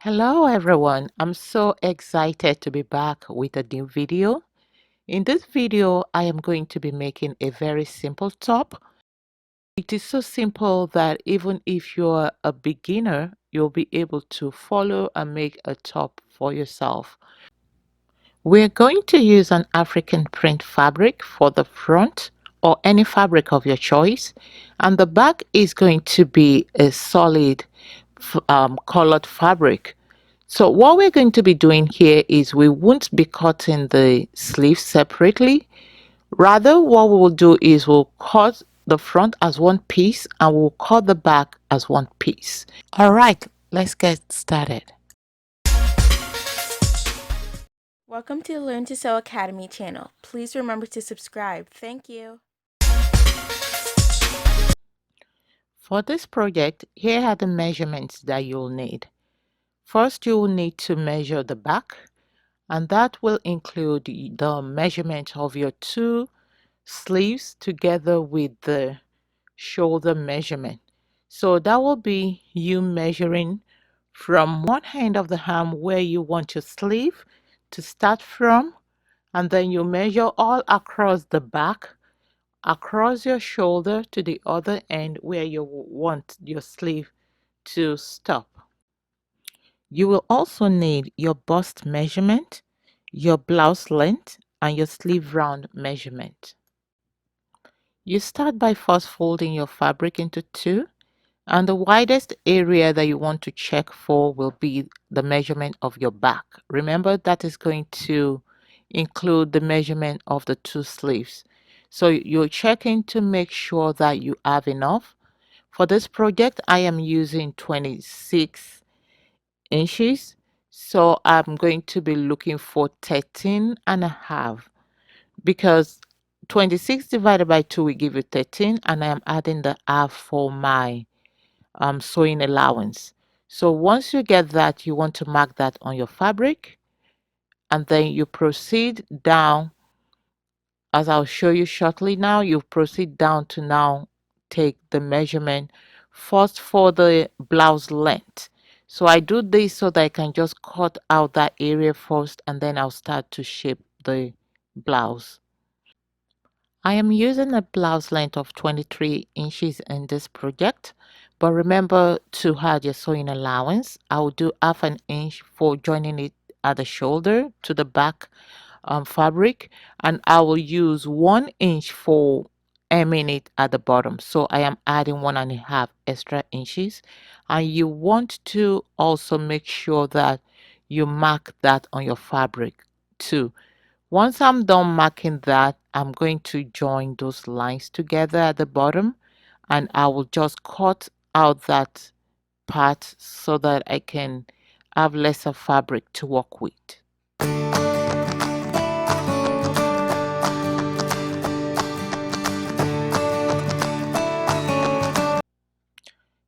Hello everyone, I'm so excited to be back with a new video. In this video, I am going to be making a very simple top. It is so simple that even if you're a beginner, you'll be able to follow and make a top for yourself. We're going to use an African print fabric for the front or any fabric of your choice, and the back is going to be a solid colored fabric. So what we're going to be doing here is we won't be cutting the sleeves separately. Rather, what we will do is we'll cut the front as one piece and we'll cut the back as one piece. All right, let's get started. Welcome to the Learn to Sew Academy channel. Please remember to subscribe. Thank you. For this project, here are the measurements that you'll need. First, you will need to measure the back, and that will include the measurement of your two sleeves together with the shoulder measurement. So that will be you measuring from one end of the arm where you want your sleeve to start from, and then you measure all across the back, across your shoulder to the other end where you want your sleeve to stop. You will also need your bust measurement, your blouse length, and your sleeve round measurement. You start by first folding your fabric into two, and the widest area that you want to check for will be the measurement of your back. Remember, that is going to include the measurement of the two sleeves. So you're checking to make sure that you have enough. For this project, I am using 26 inches. So I'm going to be looking for 13 and a half, because 26 divided by 2 will give you 13, and I am adding the half for my sewing allowance. So once you get that, you want to mark that on your fabric, and then you proceed down, as I'll show you shortly. Now you proceed down to now take the measurement first for the blouse length. So I do this so that I can just cut out that area first, and then I'll start to shape the blouse. I am using a blouse length of 23 inches in this project, but remember to add your sewing allowance. I will do half an inch for joining it at the shoulder to the back fabric, and I will use 1 inch for hemming it at the bottom. So I am adding 1.5 extra inches, and you want to also make sure that you mark that on your fabric too. Once I'm done marking that, I'm going to join those lines together at the bottom, and I will just cut out that part so that I can have lesser fabric to work with.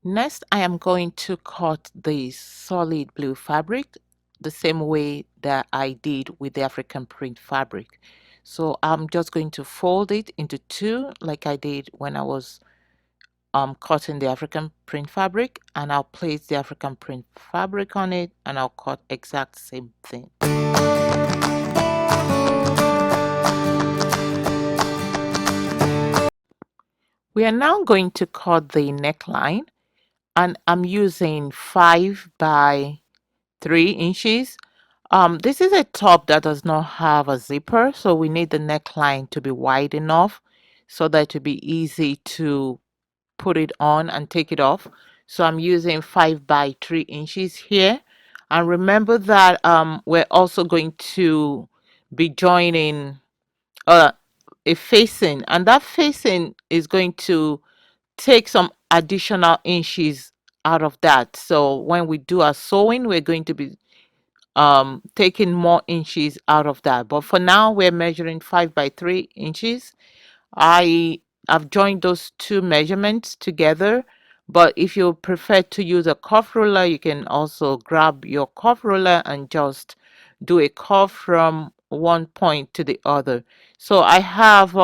Next, I am going to cut the solid blue fabric the same way that I did with the African print fabric. So I'm just going to fold it into two like I did when I was cutting the African print fabric, and I'll place the African print fabric on it, and I'll cut exact same thing. We are now going to cut the neckline, and I'm using 5 by 3 inches. This is a top that does not have a zipper, so we need the neckline to be wide enough so that it will be easy to put it on and take it off. So I'm using 5 by 3 inches here. And remember that we're also going to be joining a facing, and that facing is going to take some additional inches out of that. So when we do our sewing, we're going to be taking more inches out of that. But for now, we're measuring 5 by 3 inches. I've joined those two measurements together, but if you prefer to use a curve ruler, you can also grab your curve ruler and just do a curve from one point to the other. So I have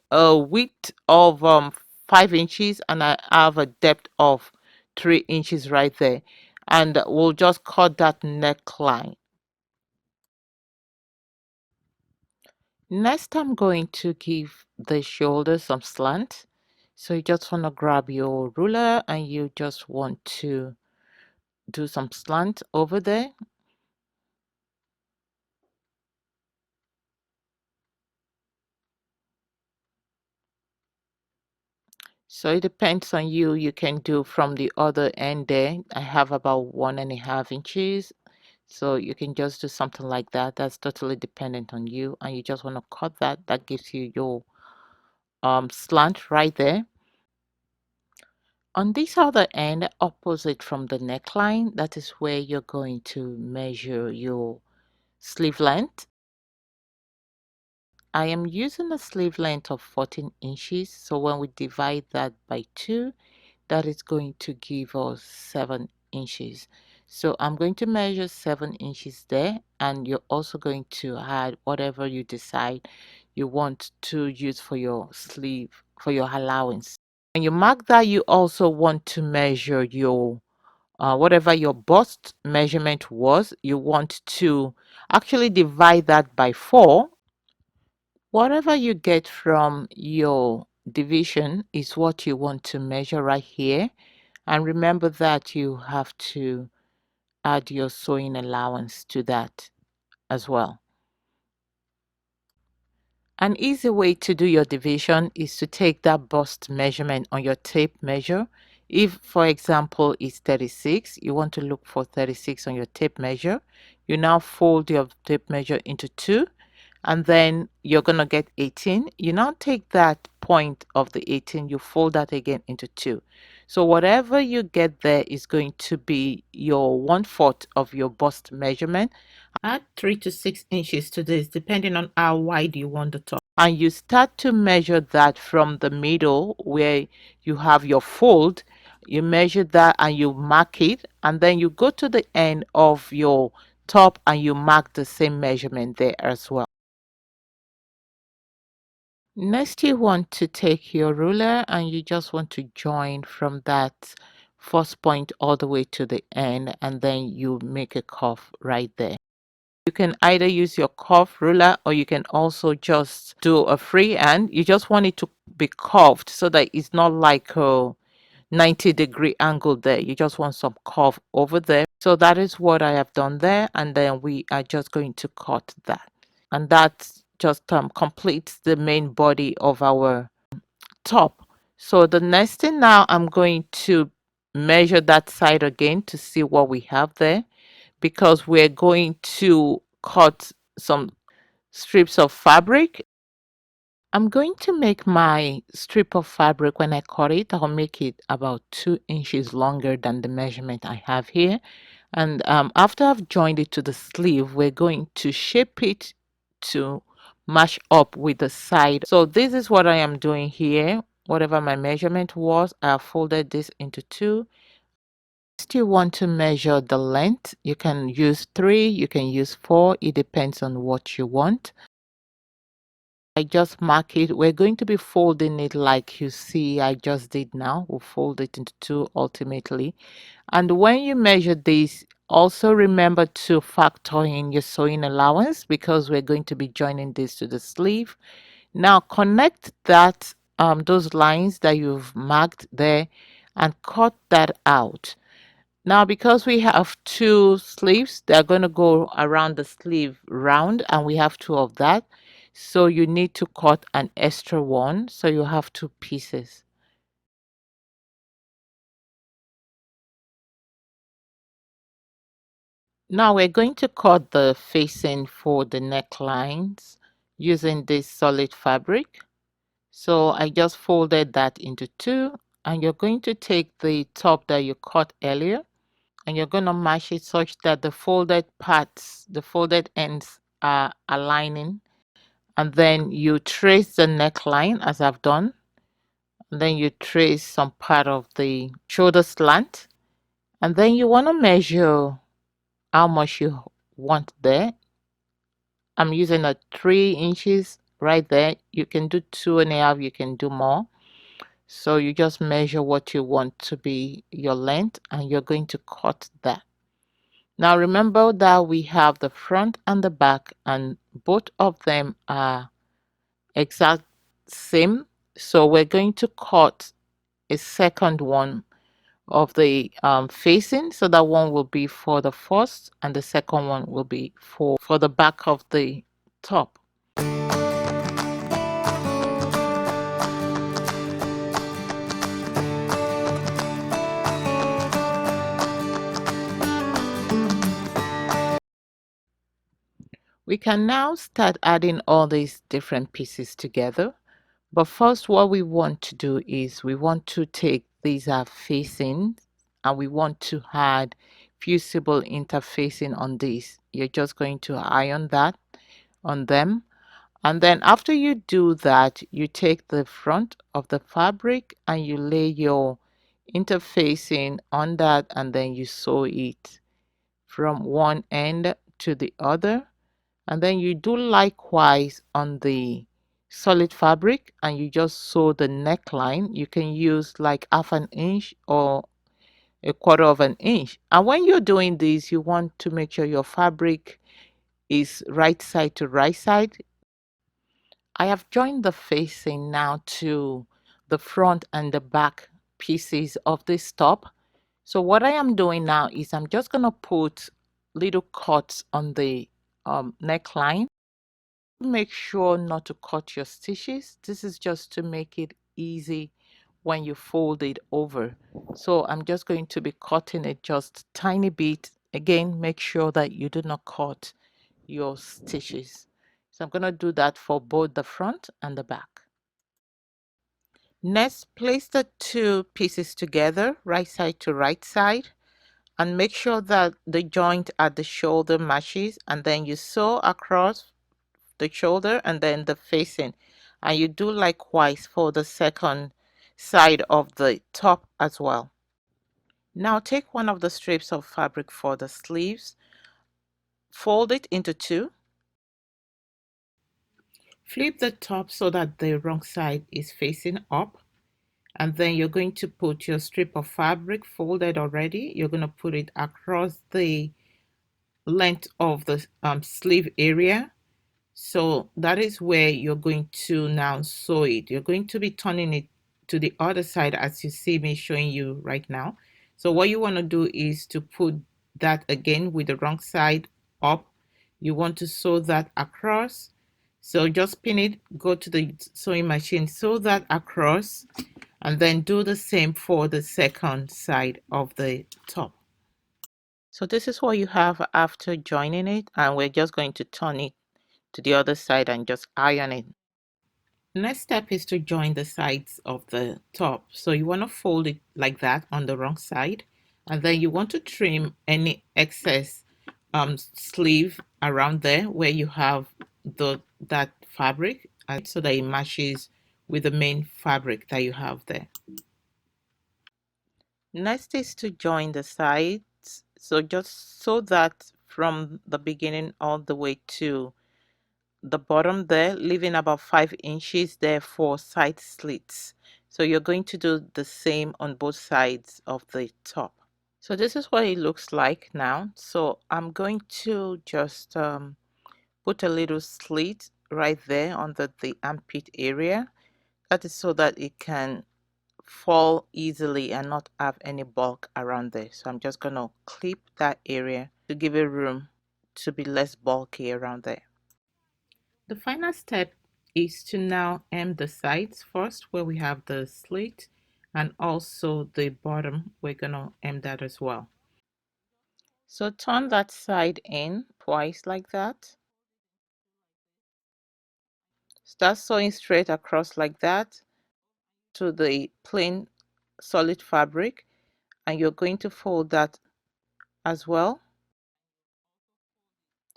a width of 5 inches, and I have a depth of 3 inches right there. and we'll just cut that neckline. Next, I'm going to give the shoulder some slant. So you just want to grab your ruler and you just want to do some slant over there. So it depends on you. You can do from the other end there. I have about 1.5 inches. So you can just do something like that. That's totally dependent on you. And you just want to cut that. That gives you your slant right there. On this other end, opposite from the neckline, that is where you're going to measure your sleeve length. I am using a sleeve length of 14 inches. So when we divide that by 2, that is going to give us 7 inches. So I'm going to measure 7 inches there, and you're also going to add whatever you decide you want to use for your sleeve, for your allowance. When you mark that, you also want to measure your whatever your bust measurement was. You want to actually divide that by 4. Whatever you get from your division is what you want to measure right here. And remember that you have to add your sewing allowance to that as well. An easy way to do your division is to take that bust measurement on your tape measure. If, for example, it's 36, you want to look for 36 on your tape measure. You now fold your tape measure into 2, and then you're going to get 18. You now take that point of the 18, you fold that again into 2. So whatever you get there is going to be your 1/4 of your bust measurement. Add 3 to 6 inches to this, depending on how wide you want the top. And you start to measure that from the middle where you have your fold. You measure that and you mark it, and then you go to the end of your top and you mark the same measurement there as well. Next, you want to take your ruler and you just want to join from that first point all the way to the end, and then you make a curve right there. You can either use your curve ruler or you can also just do a freehand. You just want it to be curved so that it's not like a 90-degree angle there. You just want some curve over there. So that is what I have done there, and then we are just going to cut that. And that just completes the main body of our top. So the next thing now, I'm going to measure that side again to see what we have there, because we're going to cut some strips of fabric. I'm going to make my strip of fabric. When I cut it, I'll make it about 2 inches longer than the measurement I have here. And after I've joined it to the sleeve, we're going to shape it to match up with the side. So this is what I am doing here. Whatever my measurement was, I folded this into 2. Next, you want to measure the length. You can use 3, you can use 4. It depends on what you want. I just mark it. We're going to be folding it like you see I just did now. We'll fold it into 2 ultimately. And when you measure this, also remember to factor in your sewing allowance, because we're going to be joining this to the sleeve. Now connect that those lines that you've marked there and cut that out. Now, because we have 2 sleeves, they're going to go around the sleeve round, and we have 2 of that. So you need to cut an extra one. So you have 2 pieces. Now we're going to cut the facing for the necklines using this solid fabric. So I just folded that into 2, and you're going to take the top that you cut earlier, and you're going to mash it such that the folded parts, the folded ends are aligning. And then you trace the neckline as I've done. And then you trace some part of the shoulder slant. And then you want to measure how much you want there. I'm using a 3 inches right there. You can do 2.5, you can do more. So you just measure what you want to be your length and you're going to cut that. Now remember that we have the front and the back and both of them are exact same. So we're going to cut a second one of the facing, so that one will be for the first and the second one will be for the back of the top. We can now start adding all these different pieces together. But first, what we want to do is we want to take these are facing and we want to add fusible interfacing on these. You're just going to iron that on them. And then after you do that, you take the front of the fabric and you lay your interfacing on that and then you sew it from one end to the other. And then you do likewise on the solid fabric and you just sew the neckline. You can use like half an inch or a quarter of an inch. And when you're doing this, you want to make sure your fabric is right side to right side. I have joined the facing now to the front and the back pieces of this top. So what I am doing now is I'm just going to put little cuts on the neckline. Make sure not to cut your stitches. This is just to make it easy when you fold it over. So I'm just going to be cutting it just tiny bit. Again, make sure that you do not cut your stitches. So I'm going to do that for both the front and the back. Next, place the two pieces together, right side to right side, and make sure that the joint at the shoulder matches, and then you sew across the shoulder and then the facing, and you do likewise for the second side of the top as well. Now take one of the strips of fabric for the sleeves, fold it into two, flip the top so that the wrong side is facing up, and then you're going to put your strip of fabric folded already, you're going to put it across the length of the sleeve area. So that is where you're going to now sew it. You're going to be turning it to the other side as you see me showing you right now. So what you want to do is to put that again with the wrong side up. You want to sew that across. So just pin it, go to the sewing machine, sew that across, and then do the same for the second side of the top. So this is what you have after joining it, and we're just going to turn it to the other side and just iron it. Next step is to join the sides of the top. So you want to fold it like that on the wrong side, and then you want to trim any excess sleeve around there where you have that fabric, so that it matches with the main fabric that you have there. Next is to join the sides. So just sew that from the beginning all the way to the bottom there, leaving about 5 inches there for side slits. So you're going to do the same on both sides of the top. So this is what it looks like now. So I'm going to just put a little slit right there under the armpit area. That is so that it can fall easily and not have any bulk around there. So I'm just going to clip that area to give it room to be less bulky around there. The final step is to now hem the sides first where we have the slit, and also the bottom we're gonna hem that as well. So turn that side in twice like that. Start sewing straight across like that to the plain solid fabric, and you're going to fold that as well,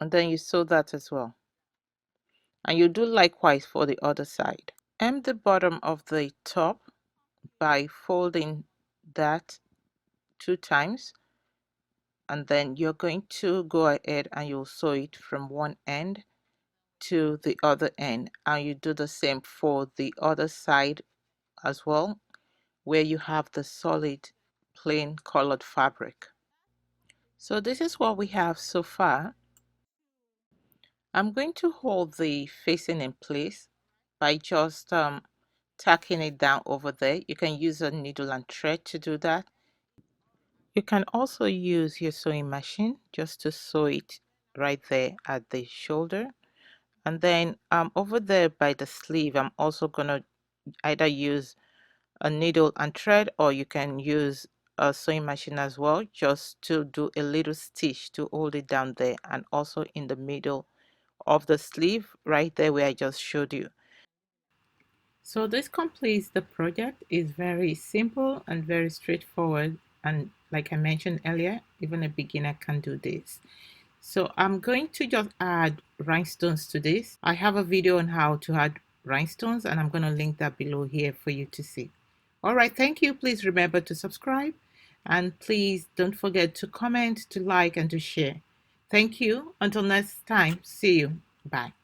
and then you sew that as well, and you do likewise for the other side. Hem the bottom of the top by folding that 2 times, and then you're going to go ahead and you'll sew it from one end to the other end, and you do the same for the other side as well. where you have the solid plain colored fabric. So this is what we have so far. I'm going to hold the facing in place by just tacking it down over there. You can use a needle and thread to do that. You can also use your sewing machine just to sew it right there at the shoulder. And then over there by the sleeve, I'm also gonna either use a needle and thread, or you can use a sewing machine as well, just to do a little stitch to hold it down there, and also in the middle of the sleeve right there where I just showed you. So this completes the project. It's very simple and very straightforward, and like I mentioned earlier, even a beginner can do this. So I'm going to just add rhinestones to this. I have a video on how to add rhinestones, and I'm going to link that below here for you to see. All right, thank you. Please remember to subscribe, and please don't forget to comment, to like, and to share. Thank you. Until next time, see you. Bye.